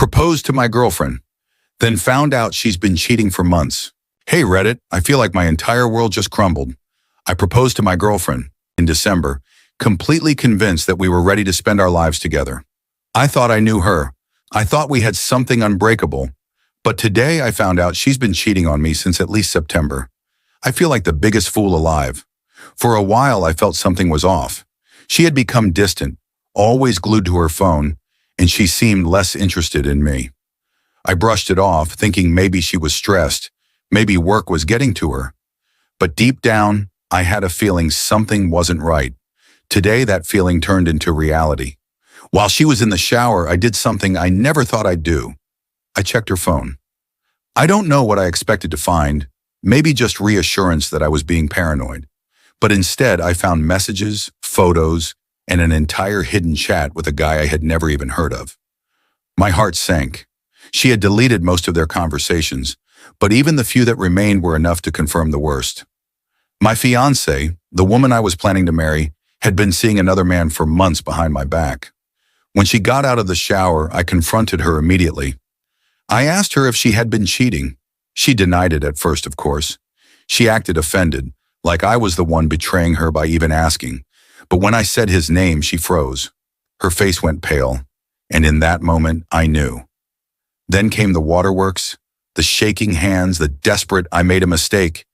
Proposed to my girlfriend, then found out she's been cheating for months. Hey Reddit, I feel like my entire world just crumbled. I proposed to my girlfriend in December, completely convinced that we were ready to spend our lives together. I thought I knew her. I thought we had something unbreakable. But today I found out she's been cheating on me since at least September. I feel like the biggest fool alive. For a while I felt something was off. She had become distant, always glued to her phone, and she seemed less interested in me. I brushed it off, thinking maybe she was stressed, maybe work was getting to her. But deep down, I had a feeling something wasn't right. Today that feeling turned into reality. While she was in the shower, I did something I never thought I'd do. I checked her phone. I don't know what I expected to find, maybe just reassurance that I was being paranoid. But instead, I found messages, photos, and an entire hidden chat with a guy I had never even heard of. My heart sank. She had deleted most of their conversations, but even the few that remained were enough to confirm the worst. My fiancée, the woman I was planning to marry, had been seeing another man for months behind my back. When she got out of the shower, I confronted her immediately. I asked her if she had been cheating. She denied it at first, of course. She acted offended, like I was the one betraying her by even asking. But when I said his name, she froze. Her face went pale, and in that moment, I knew. Then came the waterworks, the shaking hands, the desperate "I made a mistake,"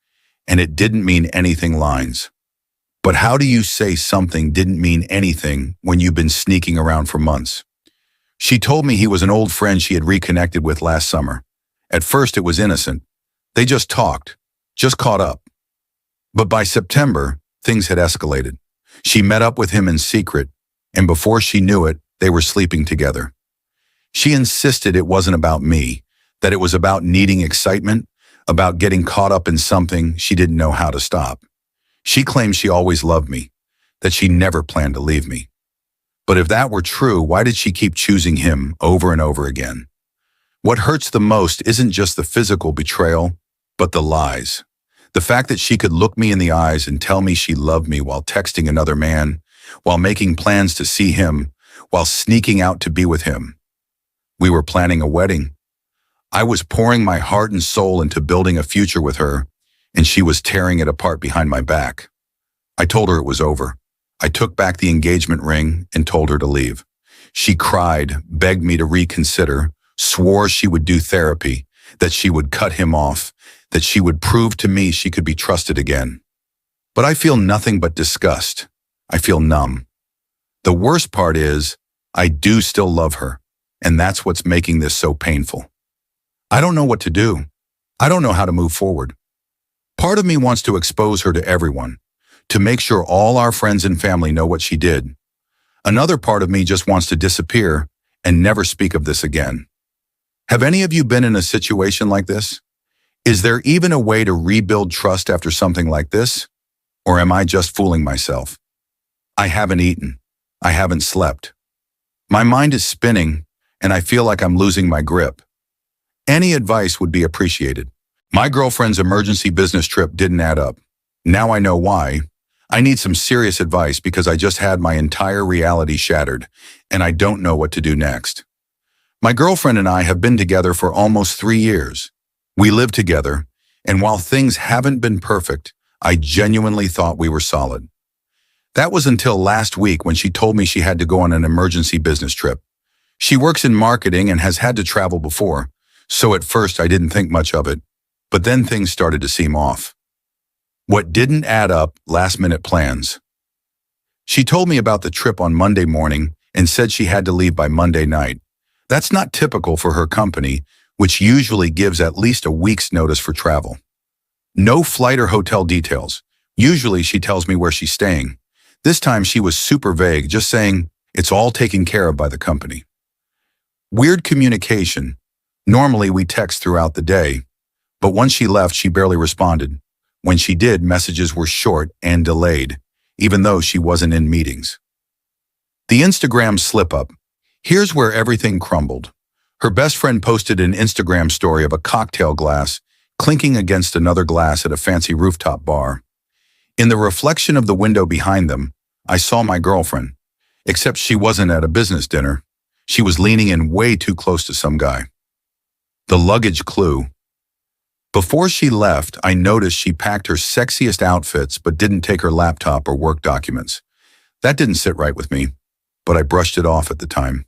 and it didn't mean anything lines. But how do you say something didn't mean anything when you've been sneaking around for months? She told me he was an old friend she had reconnected with last summer. At first it was innocent. They just talked, just caught up. But by September, things had escalated. She met up with him in secret, and before she knew it, they were sleeping together. She insisted it wasn't about me, that it was about needing excitement, about getting caught up in something she didn't know how to stop. She claimed she always loved me, that she never planned to leave me. But if that were true, why did she keep choosing him over and over again? What hurts the most isn't just the physical betrayal, but the lies. The fact that she could look me in the eyes and tell me she loved me while texting another man, while making plans to see him, while sneaking out to be with him. We were planning a wedding. I was pouring my heart and soul into building a future with her, and she was tearing it apart behind my back. I told her it was over. I took back the engagement ring and told her to leave. She cried, begged me to reconsider, swore she would do therapy, that she would cut him off, that she would prove to me she could be trusted again. But I feel nothing but disgust. I feel numb. The worst part is, I do still love her, and that's what's making this so painful. I don't know what to do. I don't know how to move forward. Part of me wants to expose her to everyone, to make sure all our friends and family know what she did. Another part of me just wants to disappear and never speak of this again. Have any of you been in a situation like this? Is there even a way to rebuild trust after something like this? Or am I just fooling myself? I haven't eaten. I haven't slept. My mind is spinning, and I feel like I'm losing my grip. Any advice would be appreciated. My girlfriend's emergency business trip didn't add up. Now I know why. I need some serious advice because I just had my entire reality shattered, and I don't know what to do next. My girlfriend and I have been together for almost 3 years. We live together, and while things haven't been perfect, I genuinely thought we were solid. That was until last week when she told me she had to go on an emergency business trip. She works in marketing and has had to travel before, so at first I didn't think much of it, but then things started to seem off. What didn't add up? Last-minute plans. She told me about the trip on Monday morning and said she had to leave by Monday night. That's not typical for her company, which usually gives at least a week's notice for travel. No flight or hotel details. Usually she tells me where she's staying. This time she was super vague, just saying, it's all taken care of by the company. Weird communication. Normally we text throughout the day, but once she left, she barely responded. When she did, messages were short and delayed, even though she wasn't in meetings. The Instagram slip-up. Here's where everything crumbled. Her best friend posted an Instagram story of a cocktail glass clinking against another glass at a fancy rooftop bar. In the reflection of the window behind them, I saw my girlfriend, except she wasn't at a business dinner. She was leaning in way too close to some guy. The luggage clue. Before she left, I noticed she packed her sexiest outfits but didn't take her laptop or work documents. That didn't sit right with me, but I brushed it off at the time.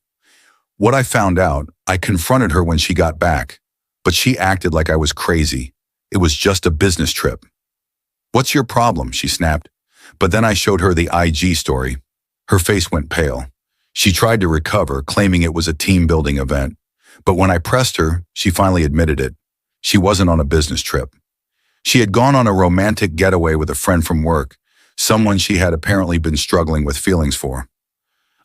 What I found out, I confronted her when she got back, but she acted like I was crazy. It was just a business trip. "What's your problem?" she snapped. But then I showed her the IG story. Her face went pale. She tried to recover, claiming it was a team-building event. But when I pressed her, she finally admitted it. She wasn't on a business trip. She had gone on a romantic getaway with a friend from work, someone she had apparently been struggling with feelings for.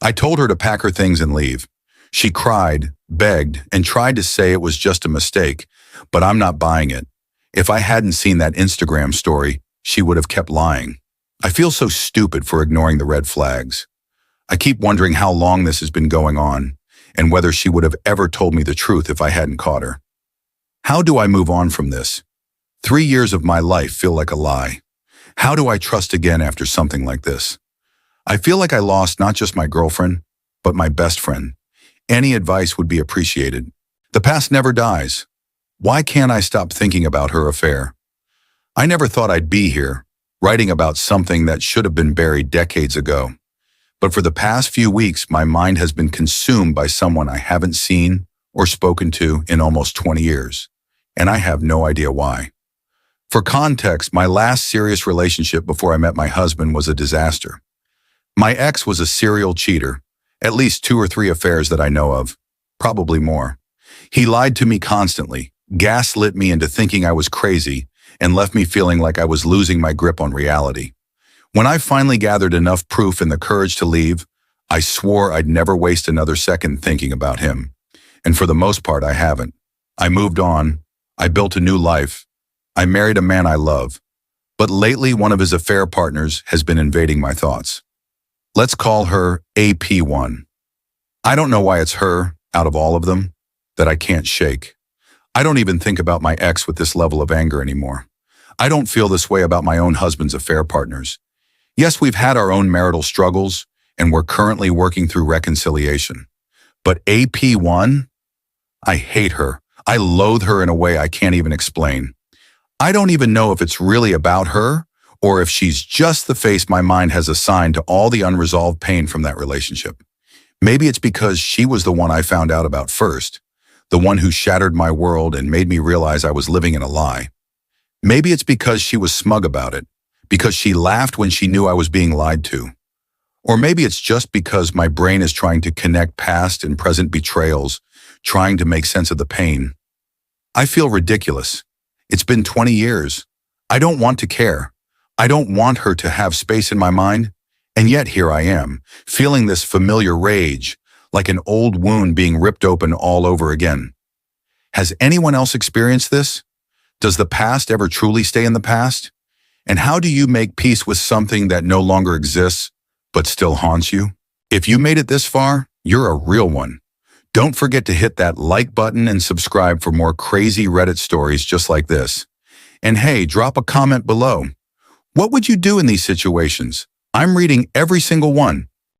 I told her to pack her things and leave. She cried, begged, and tried to say it was just a mistake, but I'm not buying it. If I hadn't seen that Instagram story, she would have kept lying. I feel so stupid for ignoring the red flags. I keep wondering how long this has been going on, and whether she would have ever told me the truth if I hadn't caught her. How do I move on from this? 3 years of my life feel like a lie. How do I trust again after something like this? I feel like I lost not just my girlfriend, but my best friend. Any advice would be appreciated. The past never dies. Why can't I stop thinking about her affair? I never thought I'd be here, writing about something that should have been buried decades ago. But for the past few weeks, my mind has been consumed by someone I haven't seen or spoken to in almost 20 years, and I have no idea why. For context, my last serious relationship before I met my husband was a disaster. My ex was a serial cheater, at least 2 or 3 affairs that I know of, probably more. He lied to me constantly, gaslit me into thinking I was crazy, and left me feeling like I was losing my grip on reality. When I finally gathered enough proof and the courage to leave, I swore I'd never waste another second thinking about him. And for the most part, I haven't. I moved on. I built a new life. I married a man I love. But lately, one of his affair partners has been invading my thoughts. Let's call her AP1. I don't know why it's her, out of all of them, that I can't shake. I don't even think about my ex with this level of anger anymore. I don't feel this way about my own husband's affair partners. Yes, we've had our own marital struggles, and we're currently working through reconciliation. But AP1? I hate her. I loathe her in a way I can't even explain. I don't even know if it's really about her, or if she's just the face my mind has assigned to all the unresolved pain from that relationship. Maybe it's because she was the one I found out about first, the one who shattered my world and made me realize I was living in a lie. Maybe it's because she was smug about it, because she laughed when she knew I was being lied to. Or maybe it's just because my brain is trying to connect past and present betrayals, trying to make sense of the pain. I feel ridiculous. It's been 20 years. I don't want to care. I don't want her to have space in my mind. And yet here I am, feeling this familiar rage, like an old wound being ripped open all over again. Has anyone else experienced this? Does the past ever truly stay in the past? And how do you make peace with something that no longer exists, but still haunts you? If you made it this far, you're a real one. Don't forget to hit that like button and subscribe for more crazy Reddit stories just like this. And hey, drop a comment below. What would you do in these situations? I'm reading every single one.